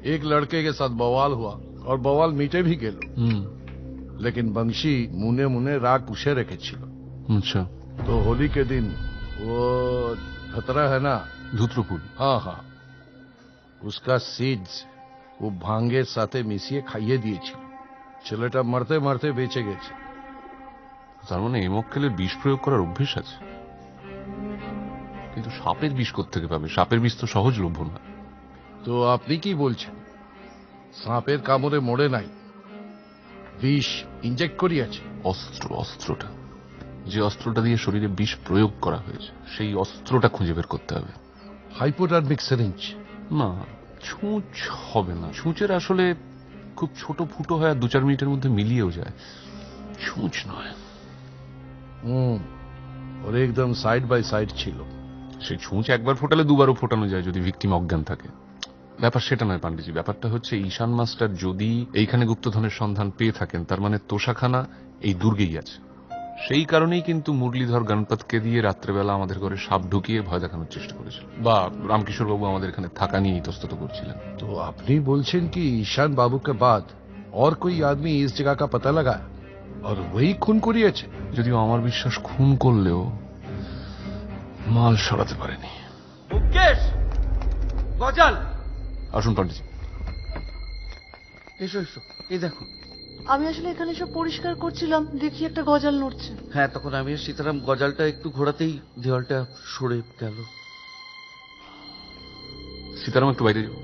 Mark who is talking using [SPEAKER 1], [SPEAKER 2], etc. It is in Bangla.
[SPEAKER 1] एक लड़के के साथ बवाल हुआ और बवाल मिटे भी गेल, लेकिन बंशी मुने मुने राग पुषे रेखेছিল।
[SPEAKER 2] अच्छा,
[SPEAKER 1] तो होली के दिन वो खतरा है ना,
[SPEAKER 2] ধুত্রফুল,
[SPEAKER 1] हाँ हाँ, उसका सीड्स वो भांगे साथे मिशिए खाइए दिएছিল। ছেলেটা मरते मरते বেঁচে গেছে।
[SPEAKER 2] তার মানে এই মক্কেলের বিষ প্রয়োগ করার অভ্যেস আছে। কিন্তু সাপের বিষ কোত্থেকে পাবে? সাপের বিষ তো সহজলভ্য না।
[SPEAKER 1] তো আপনি কি বলছেন, সাপের কামড়ে মরে নাই, বিষ ইনজেক্ট করিয়াছে?
[SPEAKER 2] অস্ত্রটা, যে অস্ত্রটা দিয়ে শরীরে বিষ প্রয়োগ করা হয়েছে, সেই অস্ত্রটা খুঁজে বের করতে হবে।
[SPEAKER 1] Hypodermic syringe?
[SPEAKER 2] না, ছুঁচ হবে না। ছুঁচের আসলে খুব ছোট ফুটো হয় আর 2-4 মিনিটের মধ্যে মিলিয়েও যায়, ছুঁচ নয়।
[SPEAKER 1] और एकदम साइड बाय साइड ছিল।
[SPEAKER 2] সেই ছুঁচ একবার ফোটালে দুবারও ফোটানো যায় যদি ভিকটিম অজ্ঞান থাকে। ব্যাপার সেটা নয় পান্ডিজি, ব্যাপারটা হচ্ছে ঈশান মাস্টার যদি এইখানে গুপ্তধনের সন্ধান পেয়ে থাকেন, তার মানে তোষাখানা এই দুর্গেই আছে। সেই কারণেই কিন্তু মুরলীধর গণপতকে দিয়ে রাত্রেবেলা আমাদের ঘরে সাপ ঢুকিয়ে ভয় দেখানোর চেষ্টা করেছিল, বা রামকিশোর বাবু আমাদের এখানে থাকা নিয়ে ইতস্তত করছিলেন।
[SPEAKER 1] तो আপনি বলছেন কি ईशान बाबू के बाद और कोई आदमी इस जगह का पता लगाया और वही खून করিয়েছে?
[SPEAKER 2] যদিও আমার বিশ্বাস খুন করলেও মাল সরাতে পারেনি।
[SPEAKER 3] মুকেশ, গজাল,
[SPEAKER 2] আসুন পান্ডিজি।
[SPEAKER 3] এসো এসো, এই দেখো।
[SPEAKER 4] আমি আসলে এখানে সব পরিষ্কার করছিলাম, দেখি একটা গজাল নড়ছে।
[SPEAKER 3] হ্যাঁ, তখন আমি আর সীতারাম গজালটা একটু ঘোরাতেই দেওয়ালটা সরে গেল।
[SPEAKER 2] সীতারাম একটু বাইরে যাও।